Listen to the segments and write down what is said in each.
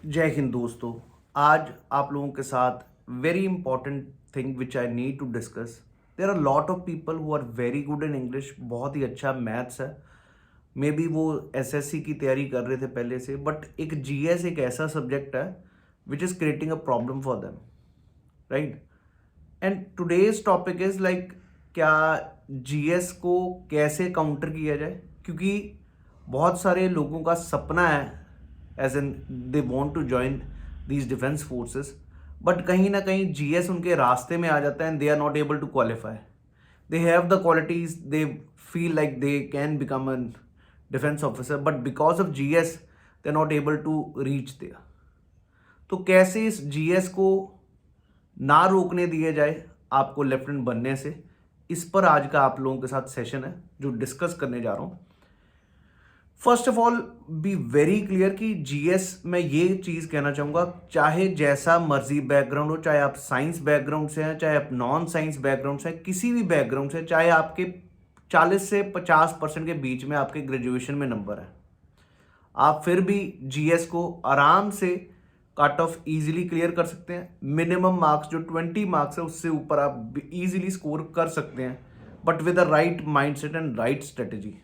जय हिंद दोस्तों। आज आप लोगों के साथ very important thing which I need to discuss. There are lot of people who are very good in English, बहुत ही अच्छा मैथ्स है। मे बी वो एसएससी की तैयारी कर रहे थे पहले से, बट एक जीएस एक ऐसा सब्जेक्ट है which is creating a problem for them, right. And today's topic is like, क्या जीएस को कैसे काउंटर किया जाए, क्योंकि बहुत सारे लोगों का सपना है as an they want to join these defence forces, but कहीं ना कहीं जीएस उनके रास्ते में आ जाता है and they are not able to qualify. They have the qualities, they feel like they can become an defence officer, but because of GS they are not able to reach there. तो कैसे इस GS को ना रोकने दिया जाए आपको lieutenant बनने से, इस पर आज का आप लोगों के साथ सेशन है जो डिस्कस करने जा रहा हूं। First of all be very clear कि जीएस में ये चीज़ कहना चाहूँगा, चाहे जैसा मर्जी बैकग्राउंड हो, चाहे आप साइंस बैकग्राउंड से हैं, चाहे आप नॉन साइंस बैकग्राउंड से हैं, किसी भी बैकग्राउंड से, चाहे आपके 40 से 50% के बीच में आपके ग्रेजुएशन में नंबर है, आप फिर भी जीएस को आराम से कट ऑफ इजीली क्लियर कर सकते हैं। मिनिमम मार्क्स जो 20 मार्क्स है उससे ऊपर आप इजीली स्कोर कर सकते हैं, but with the right mindset and right strategy.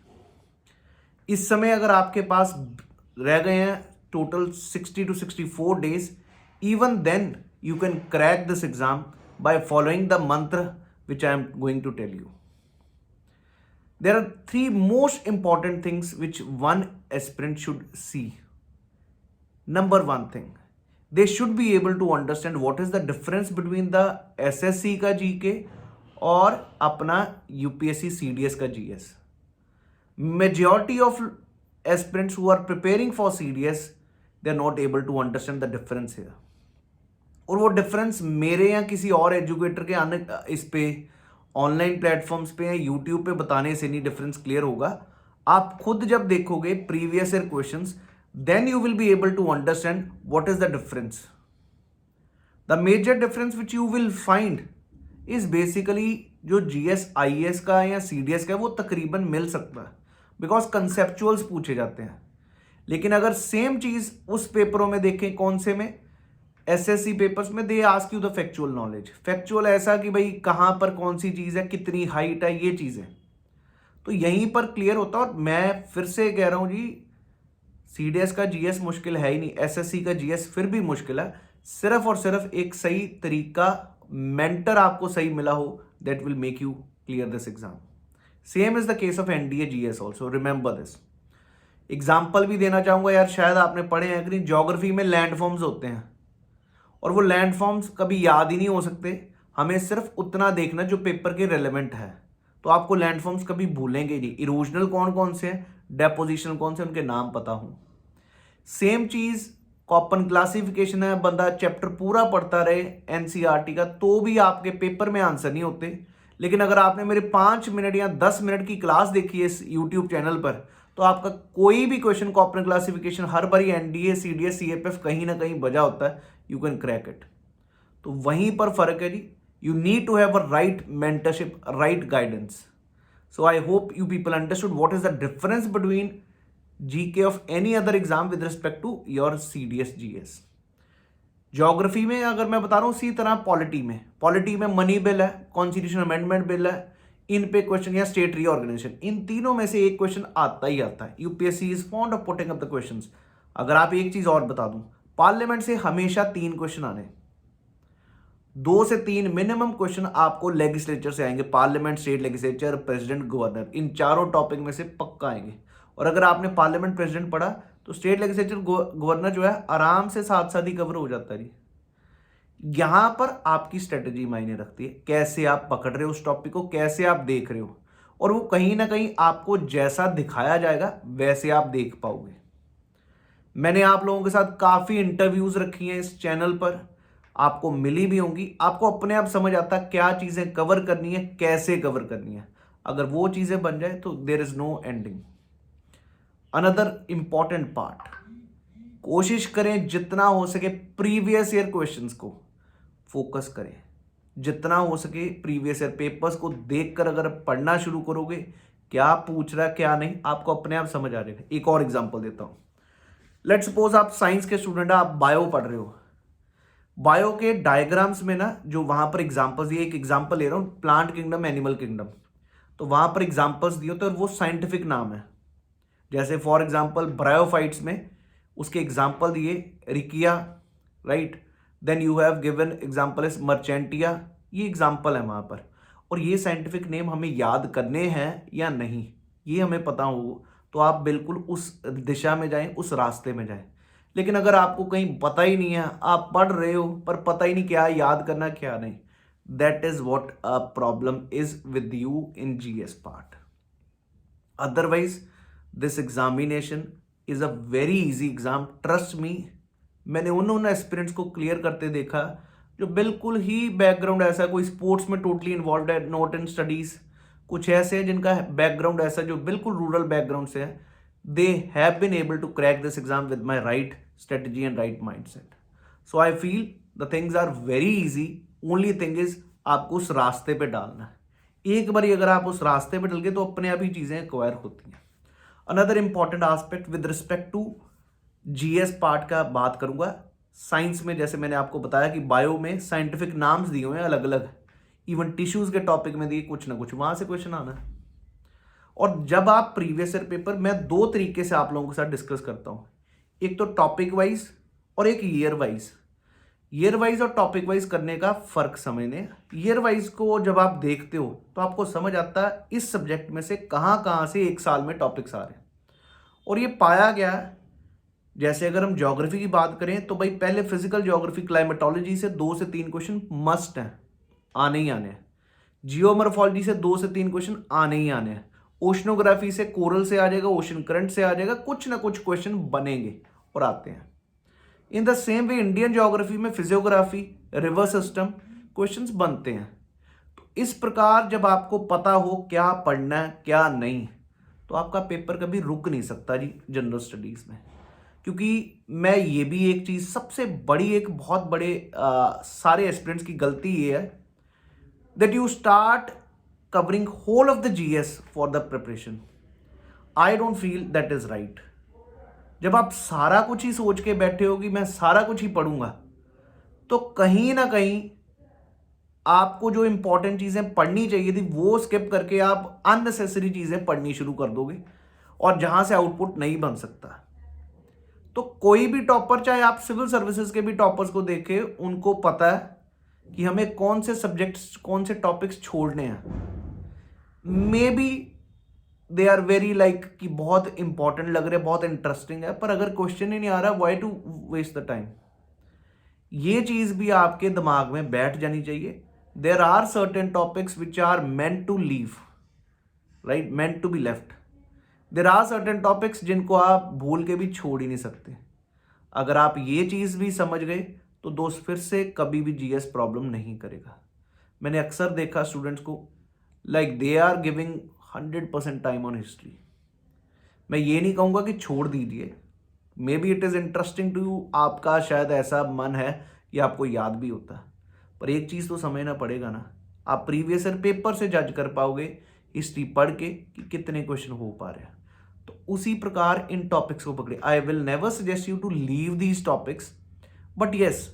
इस समय अगर आपके पास रह गए हैं total 60 to 64 days, even then you can crack this exam by following the mantra which I am going to tell you. There are three most important things which one aspirant should see. Number one thing, they should be able to understand what is the difference between the SSC का GK और अपना UPSC CDS का GS. Majority of aspirants who are preparing for CDS, they are not able to understand the difference here. और वो difference मेरे या किसी और एजुकेटर के आने इस पे ऑनलाइन प्लेटफॉर्म्स पे या यूट्यूब पे बताने से नहीं डिफरेंस क्लियर होगा। आप खुद जब देखोगे previous year questions, then you will be able to understand what is the difference. The major difference which you will find is basically जो जीएस आईएएस का या सीडीएस का है वो तकरीबन मिल सकता है, बिकॉज कंसेप्चुअल्स पूछे जाते हैं। लेकिन अगर सेम चीज उस पेपरों में देखें, कौन से में, एसएससी पेपर्स में, they ask you the factual knowledge. Factual ऐसा कि भाई कहां पर कौन सी चीज है, कितनी हाइट है, ये चीजें तो यहीं पर क्लियर होता है। और मैं फिर से कह रहा हूं जी, सीडीएस का जीएस मुश्किल है ही नहीं, एसएससी का जीएस फिर भी मुश्किल है। सिर्फ और सिर्फ एक सही तरीका, मेंटर आपको सही मिला हो, that will make you clear this exam. Same is the case of NDA GS also, remember this. Example भी देना चाहूंगा यार, शायद आपने पढ़े हैं कि ज्योग्राफी में लैंडफॉर्म्स होते हैं और वो लैंडफॉर्म्स कभी याद ही नहीं हो सकते। हमें सिर्फ उतना देखना जो पेपर के रेलेवेंट है, तो आपको लैंडफॉर्म्स कभी भूलेंगे नहीं। इरोजनल कौन कौन से हैं, डेपोजिशन कौन से, उनके नाम पता हो। सेम चीज कॉपन क्लासिफिकेशन है, बंदा चैप्टर पूरा पढ़ता रहे एनसीईआरटी का तो भी आपके पेपर में आंसर नहीं होते। लेकिन अगर आपने मेरे 5 मिनट या 10 मिनट की क्लास देखी है इस यूट्यूब चैनल पर, तो आपका कोई भी क्वेश्चन कॉपन क्लासिफिकेशन हर बारी एनडीए सीडीएस सीएपीएफ कहीं ना कहीं बजा होता है, यू कैन क्रैक इट। तो वहीं पर फर्क है जी, you need to have a right mentorship, right guidance. So I hope you people understood what is the difference between GK of any other exam with respect to your CDS GS. Geography में अगर मैं बता रहा हूं, उसी तरह polity में money bill है, कॉन्स्टिट्यूशन अमेंडमेंट बिल है, इन पे क्वेश्चन, या स्टेट रीऑर्गेनाइजेशन, इन तीनों में से एक क्वेश्चन आता ही आता है। UPSC is fond of putting up the questions. अगर आप एक चीज और बता दूं, पार्लियामेंट से हमेशा 3 क्वेश्चन आने, 2 से 3 मिनिमम क्वेश्चन आपको लेजिस्लेचर से आएंगे। Parliament, state legislature, president, governor, इन चारों टॉपिक में से पक्का आएंगे। और अगर आपने पार्लियामेंट प्रेसिडेंट पढ़ा तो स्टेट लेजिस्लेचर, गवर्नर जो है आराम से साथ साथ ही कवर हो जाता है जी। यहां पर आपकी स्ट्रेटेजी मायने रखती है, कैसे आप पकड़ रहे हो उस टॉपिक को, कैसे आप देख रहे हो, और वो कहीं ना कहीं आपको जैसा दिखाया जाएगा वैसे आप देख पाओगे। मैंने आप लोगों के साथ काफी इंटरव्यूज रखी हैं इस चैनल पर, आपको मिली भी होंगी। आपको अपने आप समझ आता है क्या चीजें कवर करनी है, कैसे कवर करनी है। अगर वो चीजें बन जाए तो there is no ending. Another important part, कोशिश करें जितना हो सके प्रीवियस ईयर क्वेश्चंस को फोकस करें। जितना हो सके प्रीवियस ईयर पेपर्स को देखकर अगर पढ़ना शुरू करोगे, क्या पूछ रहा है क्या नहीं, आपको अपने आप समझ आ जाएगा। एक और एग्जांपल देता हूं, लेट्स सपोज आप साइंस के स्टूडेंट हैं, आप बायो पढ़ रहे हो। बायो के डायग्राम्स में ना जो वहां पर एग्जांपल्स, ये एक एग्जांपल ले रहा हूँ, प्लांट किंगडम, एनिमल किंगडम, तो वहां पर एग्जांपल्स दिए तो वो साइंटिफिक नाम है। जैसे फॉर एग्जांपल ब्रायोफाइट्स में उसके एग्जांपल दिए Riccia, right, then you have given example is Marchantia, ये एग्जांपल है वहां पर। और ये साइंटिफिक नेम हमें याद करने हैं या नहीं, ये हमें पता हो तो आप बिल्कुल उस दिशा में जाएं, उस रास्ते में जाएं। लेकिन अगर आपको कहीं पता ही नहीं है, आप पढ़ रहे हो पर पता ही नहीं क्या याद करना क्या नहीं, that is what a problem is with you in GS part. Otherwise this examination is a very easy exam, trust me. मैंने उन एस्पिरेंट्स को क्लियर करते देखा जो बिल्कुल ही बैकग्राउंड ऐसा, कोई स्पोर्ट्स में टोटली इन्वॉल्व है, नॉट इन स्टडीज, कुछ ऐसे हैं जिनका बैकग्राउंड ऐसा जो बिल्कुल रूरल बैकग्राउंड से है, they have been able to crack this exam with my right strategy and right mindset. So I feel the things are very easy, only thing is आपको उस रास्ते पे डालना है। एक बार अगर आप उस रास्ते पे डल गए तो अपने आप ही चीजें एक्वायर होती हैं। Another important aspect with respect to GS part का बात करूंगा। साइंस में जैसे मैंने आपको बताया कि बायो में साइंटिफिक नाम्स दिए हुए हैं अलग अलग, इवन टिश्यूज के टॉपिक में दिए कुछ ना कुछ, वहां से क्वेश्चन आना है। और जब आप प्रीवियस ईयर पेपर, मैं दो तरीके से आप लोगों के साथ डिस्कस करता हूं, एक तो टॉपिक वाइज और एक ईयर वाइज। ईयर वाइज और टॉपिक वाइज करने का फर्क समझने। ईयर वाइज को जब आप देखते हो तो आपको समझ आता है इस सब्जेक्ट में से कहां से एक साल में टॉपिक्स आ रहे हैं। और ये पाया गया, जैसे अगर हम ज्योग्राफी की बात करें तो भाई पहले फिजिकल ज्योग्राफी क्लाइमेटोलॉजी से 2 से 3 क्वेश्चन मस्ट हैं, आने ही आने हैं। जियोमॉर्फोलॉजी से 2 से 3 क्वेश्चन आने ही आने हैं। ओशनोग्राफी से कोरल से आ जाएगा, ओशन करंट से आ जाएगा, कुछ ना कुछ क्वेश्चन बनेंगे और आते हैं। In the same way Indian geography में फिजियोग्राफी, रिवर सिस्टम क्वेश्चंस बनते हैं। तो इस प्रकार जब आपको पता हो क्या पढ़ना है क्या नहीं, तो आपका पेपर कभी रुक नहीं सकता जी जनरल स्टडीज में। क्योंकि मैं ये भी एक चीज, सबसे बड़ी एक बहुत बड़े सारे एस्पिरेंट्स की गलती ये है that you start covering whole of the GS for the preparation. I don't feel that is right. जब आप सारा कुछ ही सोच के बैठे हो कि मैं सारा कुछ ही पढ़ूंगा, तो कहीं ना कहीं आपको जो इंपॉर्टेंट चीजें पढ़नी चाहिए थी वो स्किप करके आप अननेसेसरी चीजें पढ़नी शुरू कर दोगे और जहां से आउटपुट नहीं बन सकता। तो कोई भी टॉपर, चाहे आप सिविल सर्विसेज के भी टॉपर्स को देखें, उनको पता है कि हमें कौन से सब्जेक्ट्स, कौन से टॉपिक्स छोड़ने हैं। May be they are very like कि बहुत इंपॉर्टेंट लग रहे, बहुत इंटरेस्टिंग है, पर अगर क्वेश्चन ही नहीं आ रहा, why to waste the time. ये चीज भी आपके दिमाग में बैठ जानी चाहिए। There are certain topics which are meant to leave, right, meant to be left. There are certain topics जिनको आप भूल के भी छोड़ ही नहीं सकते। अगर आप ये चीज भी समझ गए तो दोस्त फिर से कभी भी जीएस प्रॉब्लम नहीं करेगा। मैंने अक्सर देखा स्टूडेंट्स को, like they are giving 100% time on history. मैं ये नहीं कहूंगा कि छोड़ दीजिए, may be it is interesting to you, आपका शायद ऐसा मन है कि आपको याद भी होता है, पर एक चीज तो समझना पड़ेगा ना, आप प्रीवियस ईयर पेपर से जज कर पाओगे हिस्ट्री पढ़ के कि कितने क्वेश्चन हो पा रहे हैं। तो उसी प्रकार इन टॉपिक्स को पकड़े। I will never suggest you to leave these topics, but yes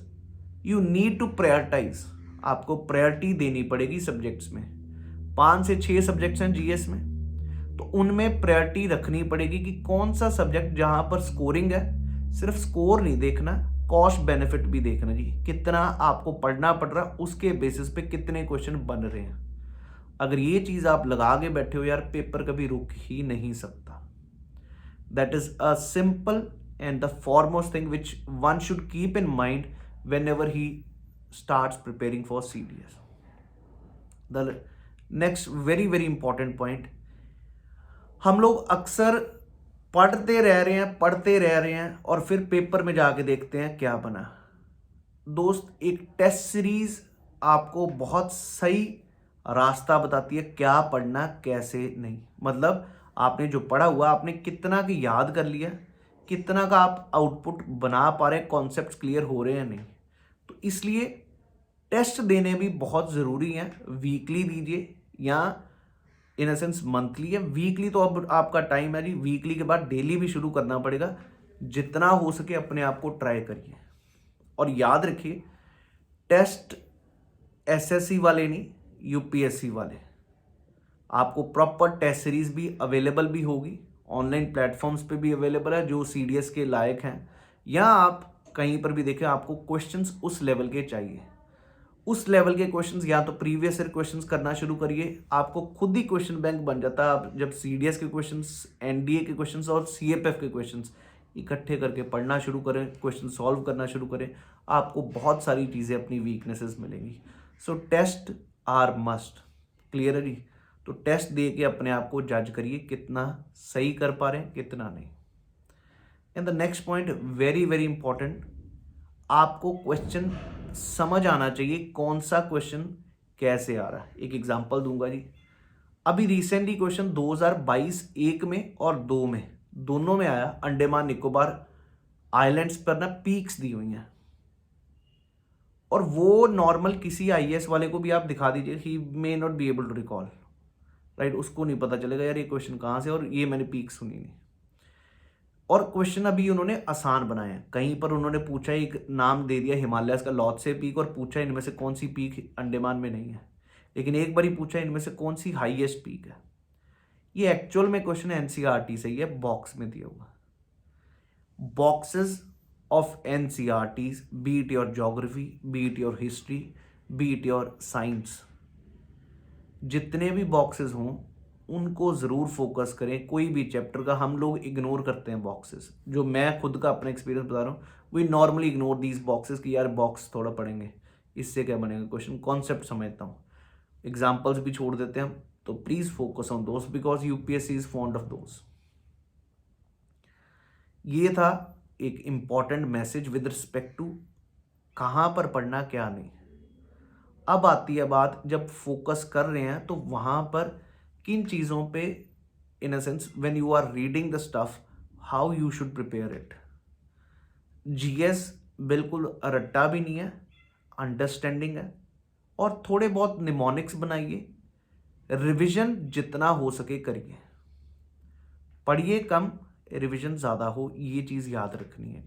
you need to prioritize. आपको प्रायोरिटी देनी पड़ेगी सब्जेक्ट्स में। 5 से 6 सब्जेक्ट्स हैं जीएस में, तो उनमें प्रायोरिटी रखनी पड़ेगी कि कौन सा सब्जेक्ट जहां पर स्कोरिंग है, सिर्फ स्कोर नहीं देखना, कॉस्ट बेनिफिट भी देखना जी, कितना आपको पढ़ना पड़ रहा, उसके बेसिस पे कितने क्वेश्चन बन रहे हैं। अगर ये चीज आप लगा के बैठे हो यार, पेपर कभी रुक ही नहीं सकता। That is a simple and the foremost thing which one should keep in mind whenever he starts preparing for CDS. The next very very important point, हम लोग अक्सर पढ़ते रह रहे हैं और फिर पेपर में जाके देखते हैं क्या बना। दोस्त, एक टेस्ट सीरीज आपको बहुत सही रास्ता बताती है क्या पढ़ना कैसे नहीं। मतलब आपने जो पढ़ा हुआ, आपने कितना की याद कर लिया, कितना का आप आउटपुट बना पा रहे हैं, कॉन्सेप्ट्स क्लियर हो रहे हैं नहीं। तो इसलिए टेस्ट देने भी बहुत ज़रूरी है। वीकली दीजिए या इन अ सेंस मंथली है। वीकली तो अब आपका टाइम है जी, वीकली के बाद डेली भी शुरू करना पड़ेगा। जितना हो सके अपने आप को ट्राई करिए। और याद रखिए, टेस्ट एसएससी वाले नहीं, यूपीएससी वाले। आपको प्रॉपर टेस्ट सीरीज भी अवेलेबल भी होगी, ऑनलाइन प्लेटफॉर्म्स पे भी अवेलेबल है जो सीडीएस के लायक हैं, या आप कहीं पर भी देखें आपको क्वेश्चंस उस लेवल के चाहिए। उस लेवल के क्वेश्चंस या तो प्रीवियस ईयर क्वेश्चंस करना शुरू करिए, आपको खुद ही क्वेश्चन बैंक बन जाता है। आप जब सीडीएस के क्वेश्चंस, एनडीए के क्वेश्चंस और सीएपीएफ के क्वेश्चंस इकट्ठे करके पढ़ना शुरू करें, क्वेश्चन सॉल्व करना शुरू करें, आपको बहुत सारी चीज़ें अपनी वीकनेसेस मिलेंगी। सो टेस्ट आर मस्ट, क्लियर है जी। तो टेस्ट दे के अपने आप को जज करिए कितना सही कर पा रहे हैं, कितना नहीं। And the next point very very important, आपको क्वेश्चन समझ आना चाहिए कौन सा क्वेश्चन कैसे आ रहा है। एक एग्जांपल दूंगा जी। अभी रिसेंटली क्वेश्चन 2022 1 में और 2 में दोनों में आया, अंडमान निकोबार आइलैंड्स पर ना पीक्स दी हुई हैं, और वो नॉर्मल किसी आईएएस वाले को भी आप दिखा दीजिए, he may not be able to recall, right. उसको नहीं पता चलेगा यार ये क्वेश्चन कहाँ से, और ये मैंने पीक सुनी नहीं। और क्वेश्चन अभी उन्होंने आसान बनाए हैं। कहीं पर उन्होंने पूछा, एक नाम दे दिया हिमालयस का लॉत्से पीक, और पूछा इनमें से कौन सी पीक अंडमान में नहीं है। लेकिन एक बार ही पूछा इनमें से कौन सी हाईएस्ट पीक है। ये एक्चुअल में क्वेश्चन एनसीईआरटी से ही है, बॉक्स में दिया हुआ। Boxes of NCERTs, B it your geography, B it your history, B it your science, जितने भी बॉक्सेस हों उनको ज़रूर फोकस करें। कोई भी चैप्टर का हम लोग इग्नोर करते हैं बॉक्सेस, जो मैं खुद का अपना एक्सपीरियंस बता रहा हूँ, we normally ignore these boxes कि यार बॉक्स थोड़ा पढ़ेंगे, इससे क्या बनेगा, क्वेश्चन कॉन्सेप्ट समझता हूँ, एग्जाम्पल्स भी छोड़ देते हैं हम। तो प्लीज़ फोकस ऑन दोस्त, because UPSC is fond of दोस्त। ये था एक important message with respect to कहाँ पर पढ़ना क्या नहीं। अब आती है बात, जब फोकस कर रहे हैं तो वहाँ पर किन चीज़ों पे, in a sense when you are reading the stuff, how you should prepare it. GS बिल्कुल रट्टा भी नहीं है, अंडरस्टैंडिंग है, और थोड़े बहुत निमोनिक्स बनाइए। रिवीजन जितना हो सके करिए, पढ़िए कम, रिवीजन ज़्यादा हो, ये चीज़ याद रखनी है।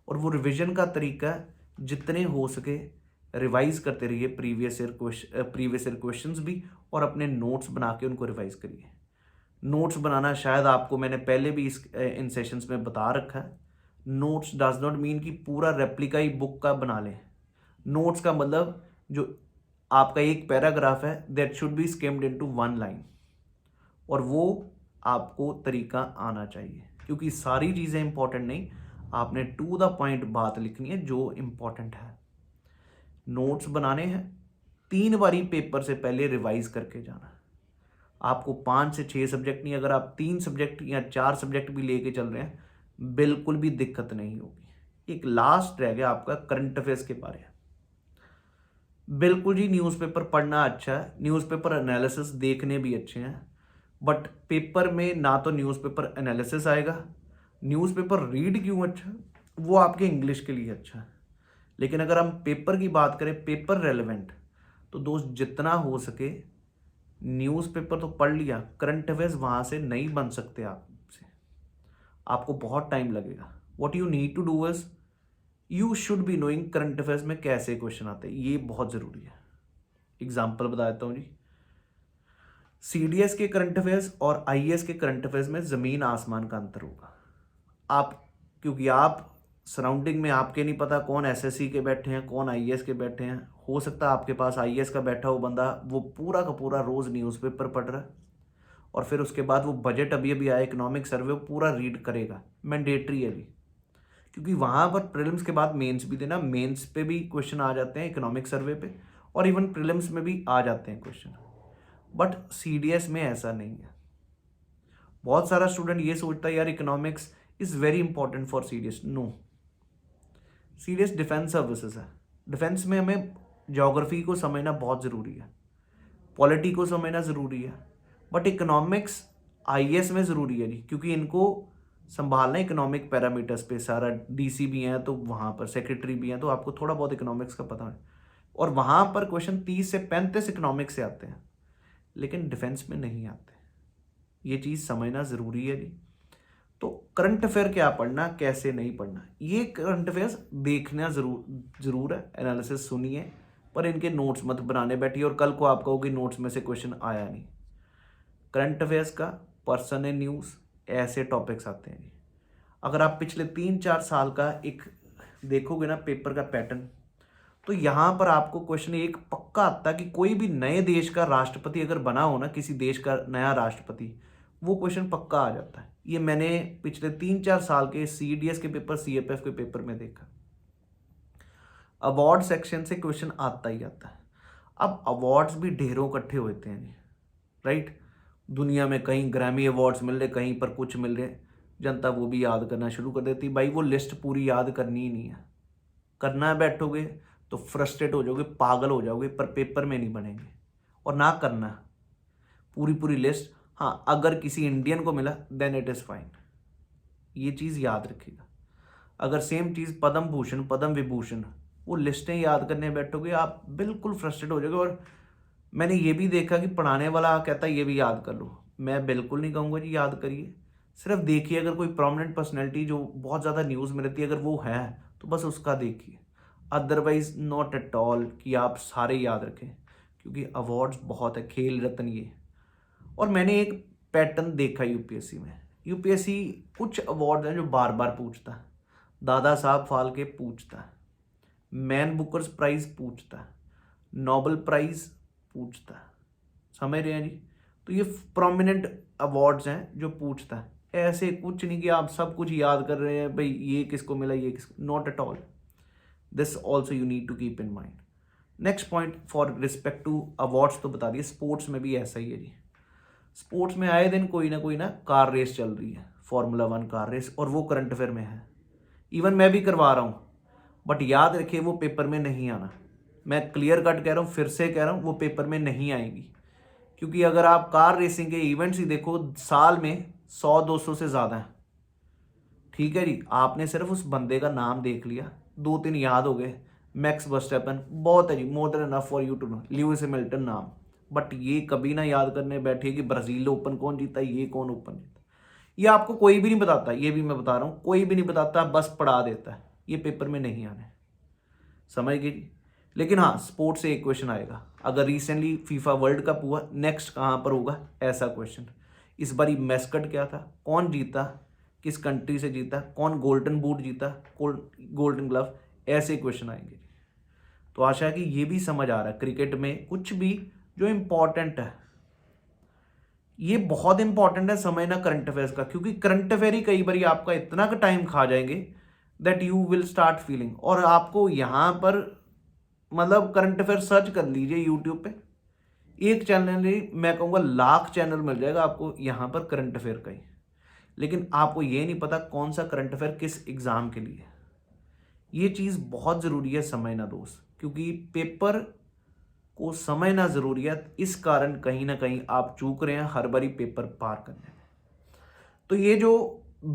और वो रिवीजन का तरीका जितने हो सके रिवाइज करते रहिए, प्रीवियस ईयर क्वेश्चंस भी, और अपने नोट्स बना के उनको रिवाइज करिए। नोट्स बनाना शायद आपको मैंने पहले भी इन सेशंस में बता रखा है। नोट्स डज नॉट मीन कि पूरा रेप्लिका ही बुक का बना लें। नोट्स का मतलब जो आपका एक पैराग्राफ है, that should be skimmed into 1 line, और वो आपको तरीका आना चाहिए, क्योंकि सारी चीज़ें इंपॉर्टेंट नहीं, आपने टू द पॉइंट बात लिखनी है जो इंपॉर्टेंट है। नोट्स बनाने हैं, 3 बारी पेपर से पहले रिवाइज करके जाना है। आपको 5 से 6 सब्जेक्ट नहीं, अगर आप 3 सब्जेक्ट या 4 सब्जेक्ट भी लेके चल रहे हैं, बिल्कुल भी दिक्कत नहीं होगी। एक लास्ट रह गया आपका करंट अफेयर्स के बारे में। बिल्कुल जी, न्यूज़पेपर पढ़ना अच्छा है, न्यूज़पेपर एनालिसिस देखने भी अच्छे हैं, बट पेपर में ना तो न्यूज़पेपर एनालिसिस आएगा। न्यूज़पेपर रीड क्यों अच्छा है, वो आपके इंग्लिश के लिए अच्छा है। लेकिन अगर हम पेपर की बात करें, पेपर रेलेवेंट, तो दोस्त जितना हो सके न्यूज़पेपर तो पढ़ लिया, करंट अफेयर्स वहाँ से नहीं बन सकते आपसे, आपको बहुत टाइम लगेगा। What you need to do is, you should be knowing current affairs में कैसे क्वेश्चन आते हैं, ये बहुत ज़रूरी है। एग्जाम्पल बता देता हूँ जी। सीडीएस के करंट अफेयर्स और आईएएस के करंट अफेयर्स में ज़मीन आसमान का अंतर होगा। आप, क्योंकि आप सराउंडिंग में आपके नहीं पता कौन एसएससी के बैठे हैं, कौन आईएएस के बैठे हैं। हो सकता है आपके पास आईएएस का बैठा हुआ बंदा वो पूरा का पूरा रोज़ न्यूज़पेपर पढ़ रहा है, और फिर उसके बाद वो बजट अभी अभी आया, इकोनॉमिक सर्वे, वो पूरा रीड करेगा, मैंडेटरी है भी। क्योंकि वहाँ पर प्रीलिम्स के बाद मेंस भी देना, मेंस पे भी क्वेश्चन आ जाते हैं इकोनॉमिक सर्वे पे, और इवन प्रीलिम्स में भी आ जाते हैं क्वेश्चन। बट सीडीएस में ऐसा नहीं है। बहुत सारा स्टूडेंट ये सोचता है यार economics is very important for CDS. No, CDS defence services है। डिफेंस में हमें ज्योग्राफी को समझना बहुत ज़रूरी है, पॉलिटी को समझना ज़रूरी है, बट इकोनॉमिक्स आईएएस में ज़रूरी है जी, क्योंकि इनको संभालना इकोनॉमिक पैरामीटर्स पे सारा, डीसी भी हैं तो वहाँ पर सेक्रेटरी भी हैं, तो आपको थोड़ा बहुत इकोनॉमिक्स का पता है, और वहाँ पर क्वेश्चन 30 से 35 इकोनॉमिक्स से आते हैं, लेकिन डिफेंस में नहीं आते। ये चीज़ समझना ज़रूरी है जी। तो करंट अफेयर क्या पढ़ना, कैसे नहीं पढ़ना, ये करंट अफेयर्स देखना ज़रूर है, एनालिसिस सुनिए, पर इनके नोट्स मत बनाने बैठिए और कल को आप कहोगे नोट्स में से क्वेश्चन आया नहीं। करंट अफेयर्स का, पर्सन एंड न्यूज़, ऐसे टॉपिक्स आते हैं। अगर आप पिछले 3-4 साल का एक देखोगे ना पेपर का पैटर्न, तो यहाँ पर आपको क्वेश्चन एक पक्का आता है कि कोई भी नए देश का राष्ट्रपति अगर बना हो ना, किसी देश का नया राष्ट्रपति, वो क्वेश्चन पक्का आ जाता है। ये मैंने पिछले 3-4 साल के CDS के पेपर, CFF के पेपर में देखा। अवार्ड सेक्शन से क्वेश्चन आता ही आता है। अब अवार्ड्स भी ढेरों इकट्ठे होते हैं, राइट। दुनिया में कहीं ग्रैमी अवार्ड्स मिल रहे, कहीं पर कुछ मिल रहे, जनता वो भी याद करना शुरू कर देती। भाई वो लिस्ट पूरी याद करनी ही नहीं है। करना बैठोगे तो फ्रस्ट्रेट हो जाओगे, पागल हो जाओगे, पर पेपर में नहीं बनेंगे। और ना करना पूरी लिस्ट। हाँ, अगर किसी इंडियन को मिला देन इट इज़ फाइन, ये चीज़ याद रखिएगा। अगर सेम चीज़ पद्म भूषण, पद्म विभूषण, वो लिस्टें याद करने बैठोगे आप बिल्कुल फ्रस्ट्रेट हो जाओगे। और मैंने ये भी देखा कि पढ़ाने वाला कहता है ये भी याद कर लो। मैं बिल्कुल नहीं कहूँगा जी याद करिए, सिर्फ देखिए। अगर कोई प्रोमिनेंट पर्सनैलिटी जो बहुत ज़्यादा न्यूज़ में रहती है, अगर वो है तो बस उसका देखिए। अदरवाइज नॉट एट ऑल कि आप सारे याद रखें, क्योंकि अवार्ड्स बहुत है, खेल रत्न ये। और मैंने एक पैटर्न देखा यूपीएससी में। यूपीएससी कुछ अवार्ड हैं जो बार बार पूछता है। दादा साहब फाल्के पूछता है, मैन बुकर्स प्राइज पूछता है, नोबेल प्राइज पूछता है, समझ रहे हैं जी। तो ये प्रोमिनेंट अवार्ड्स हैं जो पूछता है। ऐसे कुछ नहीं कि आप सब कुछ याद कर रहे हैं, भाई ये किसको मिला, ये किसको, not at all. This also you need to keep in mind. Next point for respect to awards तो बता दिए, स्पोर्ट्स में भी ऐसा ही है जी। स्पोर्ट्स में आए दिन कोई ना कार रेस चल रही है, Formula 1 कार रेस, और वो करंट अफेयर में है। इवन मैं भी करवा रहा हूँ, बट याद रखिए वो पेपर में नहीं आना। मैं क्लियर कट कह रहा हूँ, फिर से कह रहा हूँ, वो पेपर में नहीं आएगी। क्योंकि अगर आप कार रेसिंग के इवेंट्स ही देखो, साल में 100-200 से ज़्यादा है, ठीक है जी। आपने सिर्फ उस बंदे का नाम देख लिया, 2-3 याद हो गए, मैक्स वर्स्टैपन, बहुत है जी, more than enough for you to know, Lewis Hamilton नाम। बट ये कभी ना याद करने बैठिए कि ब्राज़ील ओपन कौन जीता, ये कौन ओपन जीता। ये आपको कोई भी नहीं बताता, ये भी मैं बता रहा हूँ, कोई भी नहीं बताता, बस पढ़ा देता है। ये पेपर में नहीं आने, समझ गए जी। लेकिन हाँ, स्पोर्ट्स से एक क्वेश्चन आएगा। अगर रिसेंटली फीफा वर्ल्ड कप हुआ, नेक्स्ट कहाँ पर होगा, ऐसा क्वेश्चन। इस बारी मैस्कट क्या था, कौन जीता, किस कंट्री से जीता, कौन गोल्डन बूट जीता, गोल्डन ग्लव, ऐसे क्वेश्चन आएंगे। तो आशा है कि ये भी समझ आ रहा है। क्रिकेट में कुछ भी जो इम्पॉर्टेंट है, ये बहुत इंपॉर्टेंट है समझना करंट अफेयर्स का, क्योंकि करंट अफेयर ही कई बार आपका इतना का टाइम खा जाएंगे that you will start feeling. और आपको यहाँ पर मतलब करंट अफेयर सर्च कर लीजिए यूट्यूब पे, एक चैनल ही मैं कहूँगा लाख चैनल मिल जाएगा आपको यहाँ पर करंट अफेयर का ही। लेकिन आपको ये नहीं पता कौन सा करंट अफेयर किस एग्ज़ाम के लिए। ये चीज़ बहुत ज़रूरी है समझना दोस्त, क्योंकि पेपर को समझना ज़रूरी है। इस कारण कहीं ना कहीं आप चूक रहे हैं हर बारी पेपर पार करने में। तो ये जो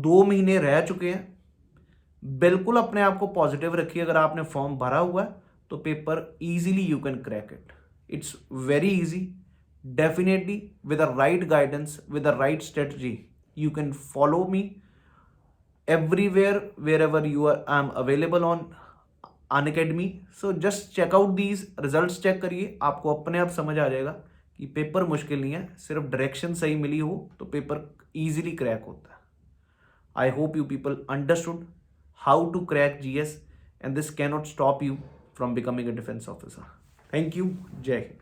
2 महीने रह चुके हैं, बिल्कुल अपने आप को पॉजिटिव रखिए। अगर आपने फॉर्म भरा हुआ है तो paper easily you can crack it. It's very easy, definitely with the right guidance, with the right strategy you can follow me everywhere wherever you are. I am available on Unacademy, so just check out these results, check करिए, आपको अपने आप समझ आ जाएगा कि paper मुश्किल नहीं है, सिर्फ डायरेक्शन सही मिली हो तो पेपर इजीली क्रैक होता है। I hope you people understood how to crack GS, and this cannot stop you from becoming a defense officer. Thank you. Jai Hind.